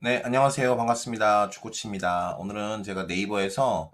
네, 안녕하세요. 반갑습니다. 주코치입니다. 오늘은 제가 네이버에서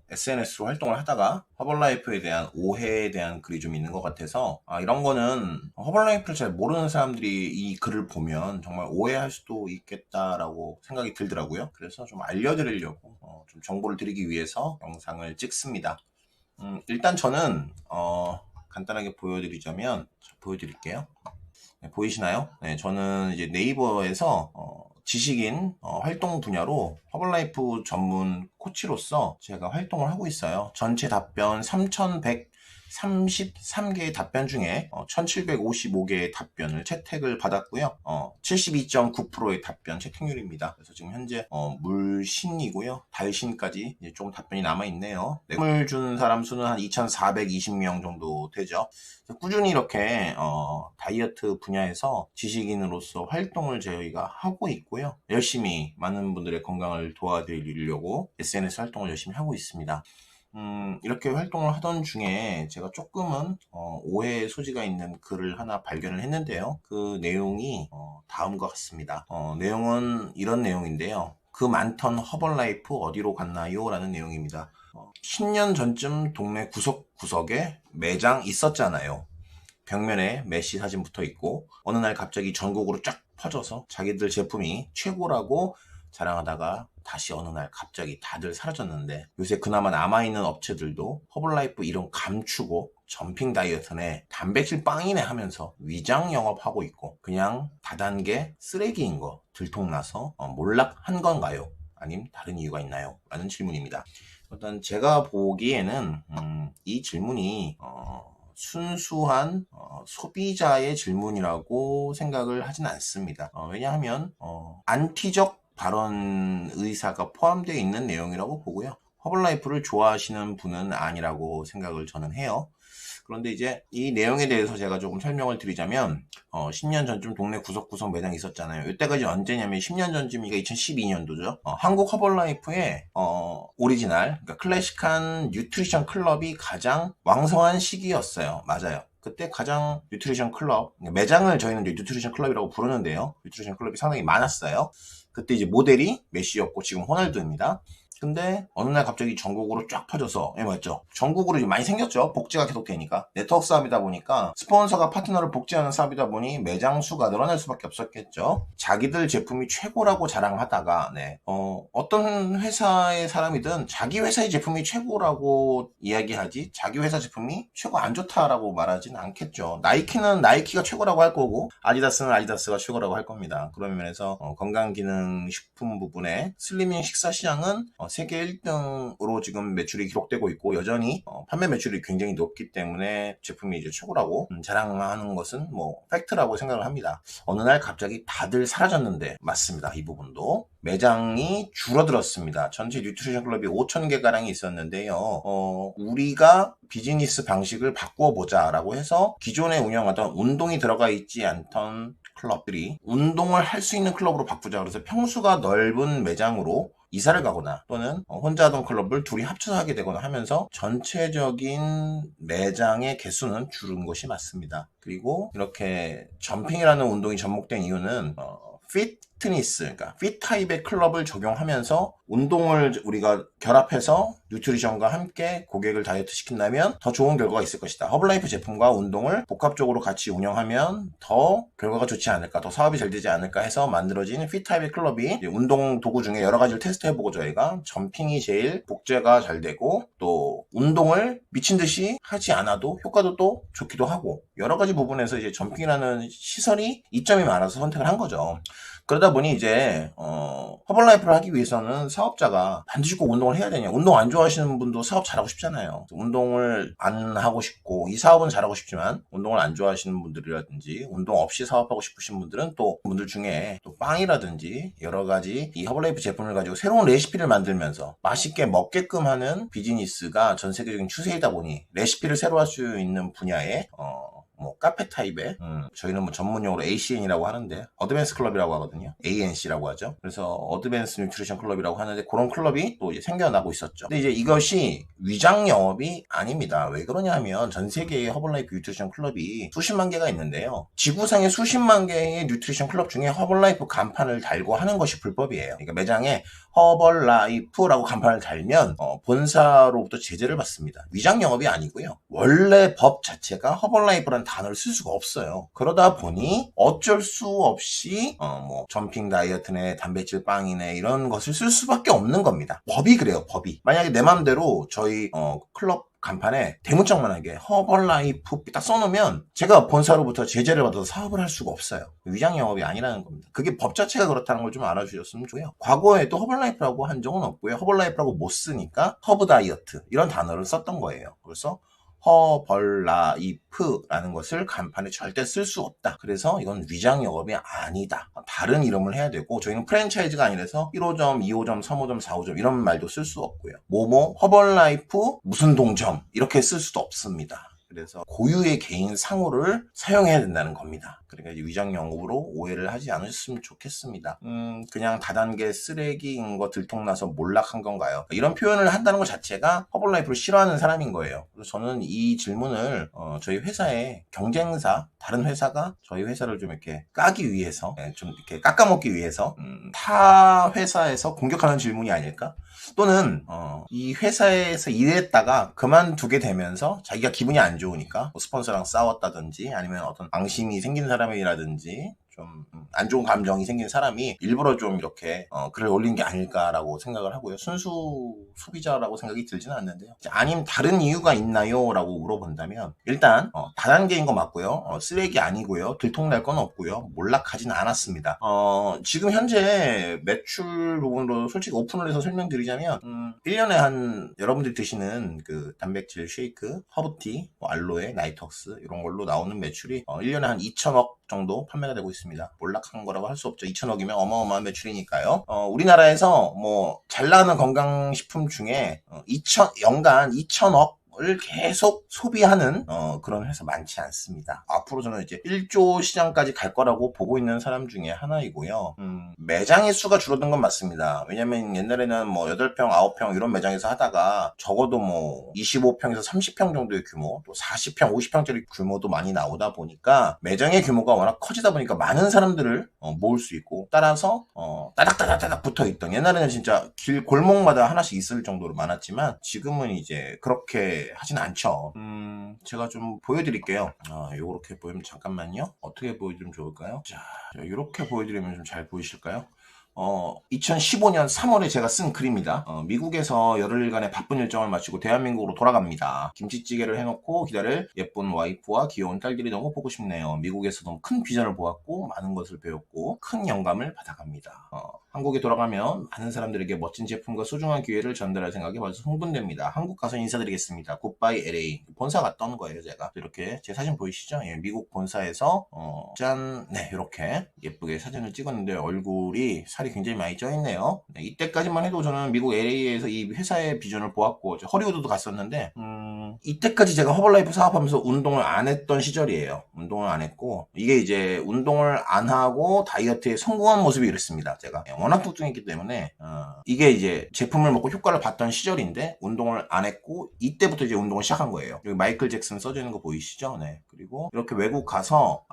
SNS로 활동을 하다가 허벌라이프에 대한 오해에 대한 글이 좀 있는 것 같아서 이런 거는 허벌라이프를 잘 모르는 사람들이 이 글을 보면 정말 오해할 수도 있겠다라고 생각이 들더라고요. 그래서 좀 알려드리려고 좀 정보를 드리기 위해서 영상을 찍습니다. 일단 저는 간단하게 보여드릴게요. 네, 보이시나요? 네, 저는 이제 네이버에서 지식인 활동 분야로 허벌라이프 전문 코치로서 제가 활동을 하고 있어요. 전체 답변 3,133개의 답변 중에 1,755개의 답변을 채택을 받았고요. 72.9%의 답변 채택률입니다. 그래서 지금 현재 물신이고요. 달신까지 이제 조금 답변이 남아있네요. 물 준 사람 수는 한 2,420명 정도 되죠. 꾸준히 이렇게 다이어트 분야에서 지식인으로서 활동을 저희가 하고 있고요. 열심히 많은 분들의 건강을 도와드리려고 SNS 활동을 열심히 하고 있습니다. 이렇게 활동을 하던 중에 제가 조금은 오해의 소지가 있는 글을 하나 발견을 했는데요. 그 내용이 다음과 같습니다. 내용은 이런 내용인데요. 그 많던 허벌라이프 어디로 갔나요? 라는 내용입니다. 10년 전쯤 동네 구석구석에 매장 있었잖아요. 벽면에 메시 사진 붙어 있고 어느 날 갑자기 전국으로 쫙 퍼져서 자기들 제품이 최고라고 자랑하다가 다시 어느 날 갑자기 다들 사라졌는데, 요새 그나마 남아있는 업체들도 허블라이프 이름 감추고 점핑 다이어트네, 단백질 빵이네 하면서 위장 영업하고 있고 그냥 다단계 쓰레기인 거 들통나서 몰락한 건가요? 아님 다른 이유가 있나요? 라는 질문입니다. 일단 제가 보기에는 이 질문이 순수한 소비자의 질문이라고 생각을 하진 않습니다. 왜냐하면 안티적 발언 의사가 포함되어 있는 내용이라고 보고요. 허블라이프를 좋아하시는 분은 아니라고 생각을 저는 해요. 그런데 이제 이 내용에 대해서 제가 조금 설명을 드리자면 10년 전쯤 동네 구석구석 매장 있었잖아요. 이때까지 언제냐면 10년 전쯤이니까 2012년도죠. 한국 허벌라이프의 오리지널, 그러니까 클래식한 뉴트리션 클럽이 가장 왕성한 시기였어요. 맞아요. 그때 가장 뉴트리션 클럽, 매장을 저희는 뉴트리션 클럽이라고 부르는데요. 뉴트리션 클럽이 상당히 많았어요. 그때 이제 모델이 메시였고 지금 호날두입니다. 근데 어느 날 갑자기 전국으로 쫙 퍼져서, 예, 맞죠? 전국으로 이제 많이 생겼죠. 복제가 계속 되니까. 네트워크 사업이다 보니까, 스폰서가 파트너를 복제하는 사업이다 보니 매장 수가 늘어날 수밖에 없었겠죠. 자기들 제품이 최고라고 자랑하다가, 네, 어떤 회사의 사람이든 자기 회사의 제품이 최고라고 이야기하지 자기 회사 제품이 최고 안 좋다라고 말하진 않겠죠. 나이키는 나이키가 최고라고 할 거고 아디다스는 아디다스가 최고라고 할 겁니다. 그런 면에서 건강기능식품 부분의 슬리밍 식사 시장은 세계 1등으로 지금 매출이 기록되고 있고, 여전히 판매 매출이 굉장히 높기 때문에 제품이 이제 최고라고 자랑하는 것은 뭐 팩트라고 생각을 합니다. 어느 날 갑자기 다들 사라졌는데, 맞습니다. 이 부분도 매장이 줄어들었습니다. 전체 뉴트리션 클럽이 5,000개가량이 있었는데요. 우리가 비즈니스 방식을 바꾸어 보자라고 해서 기존에 운영하던 운동이 들어가 있지 않던 클럽들이 운동을 할 수 있는 클럽으로 바꾸자, 그래서 평수가 넓은 매장으로 이사를 가거나 또는 혼자 하던 클럽을 둘이 합쳐서 하게 되거나 하면서 전체적인 매장의 개수는 줄은 것이 맞습니다. 그리고 이렇게 점핑이라는 운동이 접목된 이유는 피트니스, 그러니까 핏 타입의 클럽을 적용하면서 운동을 우리가 결합해서 뉴트리션과 함께 고객을 다이어트 시킨다면 더 좋은 결과가 있을 것이다. 허블라이프 제품과 운동을 복합적으로 같이 운영하면 더 결과가 좋지 않을까, 더 사업이 잘 되지 않을까 해서 만들어진 핏 타입의 클럽이, 운동 도구 중에 여러 가지를 테스트해보고 저희가 점핑이 제일 복제가 잘 되고 또 운동을 미친 듯이 하지 않아도 효과도 또 좋기도 하고, 여러 가지 부분에서 이제 점핑이라는 시설이 이점이 많아서 선택을 한 거죠. 그러다 보니 이제 허벌라이프를 하기 위해서는 사업자가 반드시 꼭 운동을 해야 되냐, 운동 안 좋아하시는 분도 사업 잘하고 싶잖아요. 운동을 안 하고 싶고 이 사업은 잘하고 싶지만 운동을 안 좋아하시는 분들이라든지 운동 없이 사업하고 싶으신 분들은 또 분들 중에 또 빵이라든지 여러 가지 이 허벌라이프 제품을 가지고 새로운 레시피를 만들면서 맛있게 먹게끔 하는 비즈니스가 전 세계적인 추세이다 보니 레시피를 새로 할 수 있는 분야에 뭐 카페 타입의 저희는 뭐 전문용어로 ACN이라고 하는데 어드밴스 클럽이라고 하거든요. ANC라고 하죠. 그래서 어드밴스 뉴트리션 클럽이라고 하는데 그런 클럽이 또 이제 생겨나고 있었죠. 근데 이제 이것이 위장 영업이 아닙니다. 왜 그러냐면 전 세계의 허벌라이프 뉴트리션 클럽이 수십만 개가 있는데요. 지구상의 수십만 개의 뉴트리션 클럽 중에 허벌라이프 간판을 달고 하는 것이 불법이에요. 그러니까 매장에 허벌라이프라고 간판을 달면 본사로부터 제재를 받습니다. 위장 영업이 아니고요. 원래 법 자체가 허벌라이프라는 단어를 쓸 수가 없어요. 그러다 보니 어쩔 수 없이 뭐 점핑 다이어트네, 단백질 빵이네 이런 것을 쓸 수밖에 없는 겁니다. 법이 그래요. 법이. 만약에 내 맘대로 저희 클럽 간판에 대문짝만하게 허벌라이프 딱 써놓으면 제가 본사로부터 제재를 받아서 사업을 할 수가 없어요. 위장 영업이 아니라는 겁니다. 그게 법 자체가 그렇다는 걸 좀 알아주셨으면 좋고요. 과거에도 허벌라이프라고 한 적은 없고요. 허벌라이프라고 못 쓰니까 허브 다이어트 이런 단어를 썼던 거예요. 그래서 허벌라이프라는 것을 간판에 절대 쓸 수 없다. 그래서 이건 위장 영업이 아니다. 다른 이름을 해야 되고 저희는 프랜차이즈가 아니라서 1호점, 2호점, 3호점, 4호점 이런 말도 쓸 수 없고요. 뭐뭐 허벌라이프 무슨 동점 이렇게 쓸 수도 없습니다. 그래서 고유의 개인 상호를 사용해야 된다는 겁니다. 그러니까 이제 위장 영업으로 오해를 하지 않으셨으면 좋겠습니다. 그냥 다단계 쓰레기인 거 들통나서 몰락한 건가요? 이런 표현을 한다는 것 자체가 허벌라이프를 싫어하는 사람인 거예요. 그래서 저는 이 질문을 저희 회사의 경쟁사, 다른 회사가 저희 회사를 좀 이렇게 까기 위해서, 좀 이렇게 깎아먹기 위해서 타 회사에서 공격하는 질문이 아닐까? 또는 이 회사에서 일했다가 그만두게 되면서 자기가 기분이 안 좋으니까 뭐 스폰서랑 싸웠다든지 아니면 어떤 앙심이 생긴 사람이라든지 좀 안 좋은 감정이 생긴 사람이 일부러 좀 이렇게 글을 올린 게 아닐까라고 생각을 하고요. 순수 소비자라고 생각이 들지는 않는데요. 아님 다른 이유가 있나요? 라고 물어본다면 일단 다단계인 거 맞고요. 쓰레기 아니고요. 들통날 건 없고요. 몰락하지는 않았습니다. 지금 현재 매출 부분으로 솔직히 오픈을 해서 설명드리자면 1년에 한 여러분들이 드시는 그 단백질 쉐이크, 허브티, 뭐 알로에, 나이톡스 이런 걸로 나오는 매출이 1년에 한 2천억 정도 판매가 되고 있습니다. 몰락한 거라고 할 수 없죠. 2천억이면 어마어마한 매출이니까요. 우리나라에서 뭐 잘 나가는 건강식품 중에 연간 2천억 을 계속 소비하는 그런 회사 많지 않습니다. 앞으로 저는 이제 1조 시장까지 갈 거라고 보고 있는 사람 중에 하나이고요. 매장의 수가 줄어든 건 맞습니다. 왜냐면 옛날에는 뭐 8평, 9평 이런 매장에서 하다가 적어도 뭐 25평에서 30평 정도의 규모, 또 40평, 50평짜리 규모도 많이 나오다 보니까 매장의 규모가 워낙 커지다 보니까 많은 사람들을 모을 수 있고 따라서 따닥따닥따닥 붙어있던 옛날에는 진짜 길 골목마다 하나씩 있을 정도로 많았지만 지금은 이제 그렇게 하진 않죠. 제가 좀 보여드릴게요. 요렇게 보이면 잠깐만요. 어떻게 보여드리면 좋을까요? 자, 요렇게 보여드리면 좀 잘 보이실까요? 2015년 3월에 제가 쓴 글입니다. 미국에서 열흘간의 바쁜 일정을 마치고 대한민국으로 돌아갑니다. 김치찌개를 해놓고 기다릴 예쁜 와이프와 귀여운 딸들이 너무 보고 싶네요. 미국에서 너무 큰 비전을 보았고 많은 것을 배웠고 큰 영감을 받아갑니다. 한국에 돌아가면 많은 사람들에게 멋진 제품과 소중한 기회를 전달할 생각에 벌써 흥분됩니다. 한국 가서 인사드리겠습니다. 굿바이 LA. 본사 갔다 온 거예요, 제가. 이렇게 제 사진 보이시죠? 예, 미국 본사에서 짠, 네, 이렇게 예쁘게 사진을 찍었는데 얼굴이 살이 굉장히 많이 쪄있네요. 네, 이때까지만 해도 저는 미국 LA에서 이 회사의 비전을 보았고 허리우드도 갔었는데 이때까지 제가 허벌라이프 사업하면서 운동을 안 했던 시절이에요. 운동을 안 했고 이게 이제 운동을 안 하고 다이어트에 성공한 모습이 이랬습니다. 제가 워낙 뚱뚱했기 때문에 이게 이제 제품을 먹고 효과를 봤던 시절인데 운동을 안 했고 이때부터 이제 운동을 시작한 거예요. 여기 마이클 잭슨 써져 있는 거 보이시죠? 네. 그리고 이렇게 외국 가서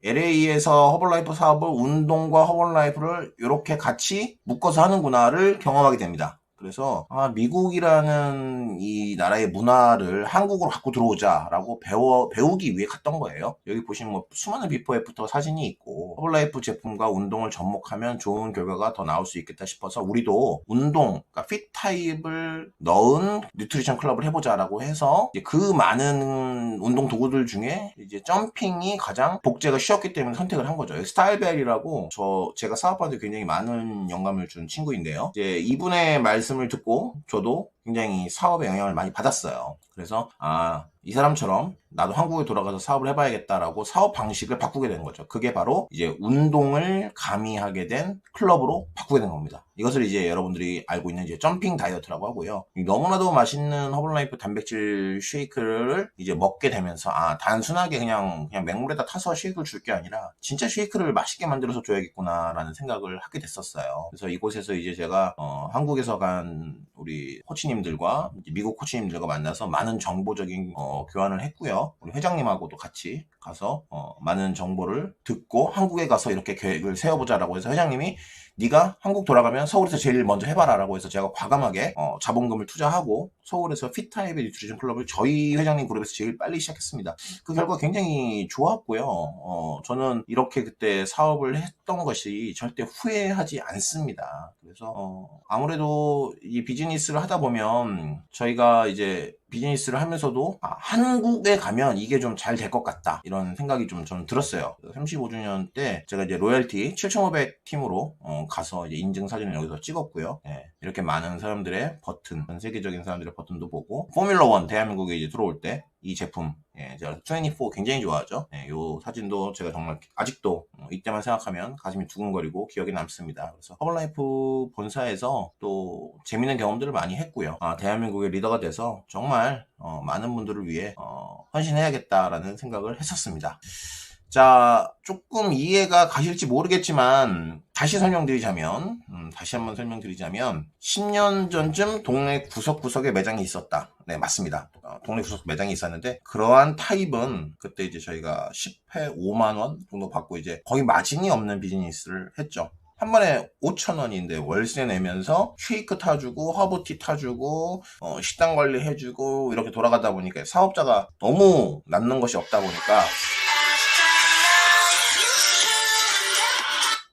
LA에서 허벌라이프 사업을 운동과 허벌라이프를 이렇게 같이 묶어서 하는구나를 경험하게 됩니다. 그래서 미국이라는 이 나라의 문화를 한국으로 갖고 들어오자라고 배우기 위해 갔던 거예요. 여기 보시면 뭐 수많은 비포 애프터 사진이 있고 허벌라이프 제품과 운동을 접목하면 좋은 결과가 더 나올 수 있겠다 싶어서 우리도 운동, 그러니까 핏 타입을 넣은 뉴트리션 클럽을 해보자라고 해서 이제 그 많은 운동 도구들 중에 이제 점핑이 가장 복제가 쉬웠기 때문에 선택을 한 거죠. 스타일벨이라고 제가 사업하는데 굉장히 많은 영감을 준 친구인데요. 이제 이분의 말씀을 듣고 저도 굉장히 사업에 영향을 많이 받았어요. 그래서 이 사람처럼 나도 한국에 돌아가서 사업을 해봐야겠다라고 사업 방식을 바꾸게 된 거죠. 그게 바로 이제 운동을 가미하게 된 클럽으로 바꾼 바꾸게 된 겁니다. 이것을 이제 여러분들이 알고 있는 이제 점핑 다이어트라고 하고요. 너무나도 맛있는 허블라이프 단백질 쉐이크를 이제 먹게 되면서 단순하게 그냥 맹물에다 타서 쉐이크를 줄 게 아니라 진짜 쉐이크를 맛있게 만들어서 줘야겠구나라는 생각을 하게 됐었어요. 그래서 이곳에서 이제 제가 한국에서 간 우리 코치님들과 미국 코치님들과 만나서 많은 정보적인 교환을 했고요. 우리 회장님하고도 같이 가서 많은 정보를 듣고 한국에 가서 이렇게 계획을 세워보자라고 해서 회장님이 네가 한국 돌아가면 서울에서 제일 먼저 해봐라 라고 해서 제가 과감하게 자본금을 투자하고 서울에서 피타입의 뉴트리션 클럽을 저희 회장님 그룹에서 제일 빨리 시작했습니다. 그 결과 굉장히 좋았고요. 저는 이렇게 그때 사업을 했던 것이 절대 후회하지 않습니다. 그래서 아무래도 이 비즈니스를 하다 보면 저희가 이제 비즈니스를 하면서도 한국에 가면 이게 좀 잘 될 것 같다 이런 생각이 좀 저는 들었어요. 35주년 때 제가 이제 로열티 7,500 팀으로 가서 이제 인증 사진을 여기서 찍었고요. 이렇게 많은 사람들의 버튼, 전 세계적인 사람들의 버튼도 보고 포뮬러 1 대한민국에 이제 들어올 때 이 제품 제가 24 굉장히 좋아하죠. 이 사진도 제가 정말 아직도 이때만 생각하면 가슴이 두근거리고 기억에 남습니다. 그래서 허블라이프 본사에서 또 재밌는 경험들을 많이 했고요. 대한민국의 리더가 돼서 정말 많은 분들을 위해 헌신해야겠다라는 생각을 했었습니다. 자, 조금 이해가 가실지 모르겠지만 다시 설명드리자면 다시 한번 설명드리자면 10년 전쯤 동네 구석구석에 매장이 있었다. 네, 맞습니다. 동네 구석 매장이 있었는데 그러한 타입은 그때 이제 저희가 10회 5만 원 정도 받고 이제 거의 마진이 없는 비즈니스를 했죠. 한 번에 5,000원인데 월세 내면서 쉐이크 타주고 허브티 타주고 식당 관리해주고 이렇게 돌아가다 보니까 사업자가 너무 남는 것이 없다 보니까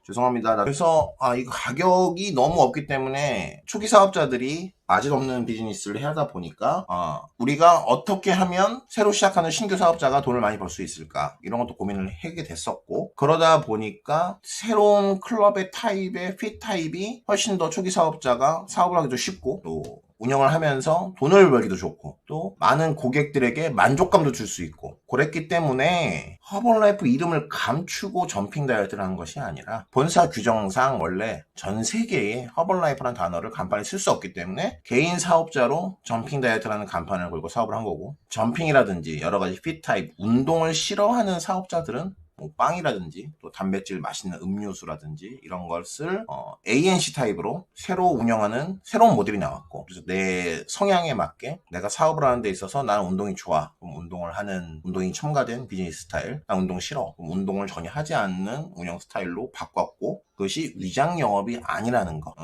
죄송합니다. 그래서 이거 가격이 너무 없기 때문에 초기 사업자들이 마진 없는 비즈니스를 하다 보니까 우리가 어떻게 하면 새로 시작하는 신규 사업자가 돈을 많이 벌 수 있을까 이런 것도 고민을 하게 됐었고 그러다 보니까 새로운 클럽의 타입의 핏 타입이 훨씬 더 초기 사업자가 사업을 하기도 쉽고 또 운영을 하면서 돈을 벌기도 좋고 또 많은 고객들에게 만족감도 줄 수 있고 그랬기 때문에 허블라이프 이름을 감추고 점핑 다이어트를 한 것이 아니라 본사 규정상 원래 전 세계에 허블라이프라는 단어를 간판에 쓸 수 없기 때문에 개인 사업자로 점핑 다이어트라는 간판을 걸고 사업을 한 거고 점핑이라든지 여러 가지 핏 타입 운동을 싫어하는 사업자들은 뭐 빵이라든지 또 단백질 맛있는 음료수라든지 이런 것을 ANC 타입으로 새로 운영하는 새로운 모델이 나왔고 그래서 내 성향에 맞게 내가 사업을 하는 데 있어서 나는 운동이 좋아 그럼 운동을 하는 운동이 첨가된 비즈니스 스타일 난 운동 싫어 그럼 운동을 전혀 하지 않는 운영 스타일로 바꿨고 그것이 위장 영업이 아니라는 거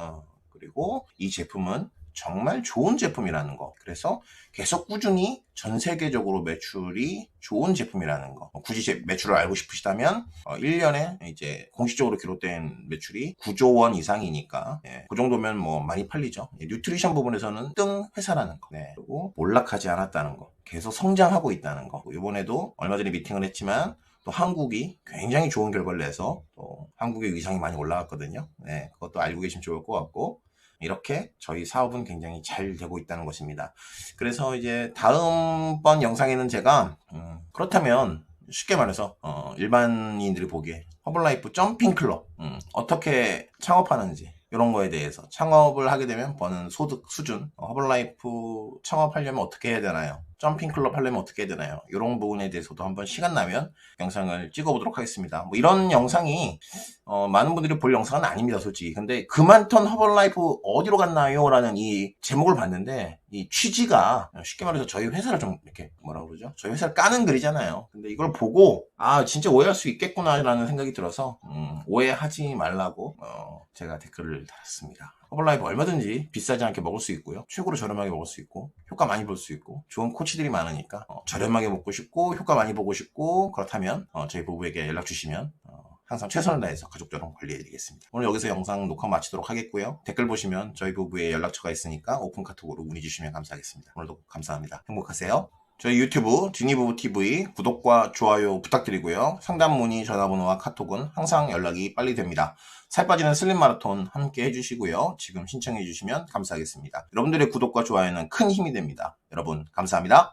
그리고 이 제품은 정말 좋은 제품이라는 거. 그래서 계속 꾸준히 전 세계적으로 매출이 좋은 제품이라는 거. 굳이 매출을 알고 싶으시다면 1년에 이제 공식적으로 기록된 매출이 9조 원 이상이니까 그 정도면 뭐 많이 팔리죠. 뉴트리션 부분에서는 등 회사라는 거. 그리고 몰락하지 않았다는 거. 계속 성장하고 있다는 거. 이번에도 얼마 전에 미팅을 했지만 또 한국이 굉장히 좋은 결과를 내서 또 한국의 위상이 많이 올라갔거든요. 그것도 알고 계시면 좋을 것 같고 이렇게 저희 사업은 굉장히 잘 되고 있다는 것입니다. 그래서 이제 다음번 영상에는 제가 그렇다면 쉽게 말해서 일반인들이 보기에 허블라이프 점핑 클럽 어떻게 창업하는지 이런 거에 대해서 창업을 하게 되면 버는 소득 수준 허블라이프 창업하려면 어떻게 해야 되나요? 점핑 클럽 하려면 어떻게 해야 되나요? 이런 부분에 대해서도 한번 시간 나면 영상을 찍어보도록 하겠습니다. 뭐 이런 영상이 많은 분들이 볼 영상은 아닙니다, 솔직히. 근데 그만턴 허블라이프 어디로 갔나요? 라는 이 제목을 봤는데 이 취지가 쉽게 말해서 저희 회사를 좀 이렇게 뭐라 그러죠? 저희 회사를 까는 글이잖아요. 근데 이걸 보고 진짜 오해할 수 있겠구나라는 생각이 들어서 오해하지 말라고 제가 댓글을 달았습니다. 허블라이프 얼마든지 비싸지 않게 먹을 수 있고요. 최고로 저렴하게 먹을 수 있고 효과 많이 볼 수 있고 좋은 코치들이 많으니까 저렴하게 먹고 싶고 효과 많이 보고 싶고 그렇다면 저희 부부에게 연락 주시면 항상 최선을 다해서 가족처럼 관리해드리겠습니다. 오늘 여기서 영상 녹화 마치도록 하겠고요. 댓글 보시면 저희 부부의 연락처가 있으니까 오픈 카톡으로 문의 주시면 감사하겠습니다. 오늘도 감사합니다. 행복하세요. 저희 유튜브 지니부부TV 구독과 좋아요 부탁드리고요. 상담 문의 전화번호와 카톡은 항상 연락이 빨리 됩니다. 살 빠지는 슬림 마라톤 함께 해주시고요. 지금 신청해 주시면 감사하겠습니다. 여러분들의 구독과 좋아요는 큰 힘이 됩니다. 여러분 감사합니다.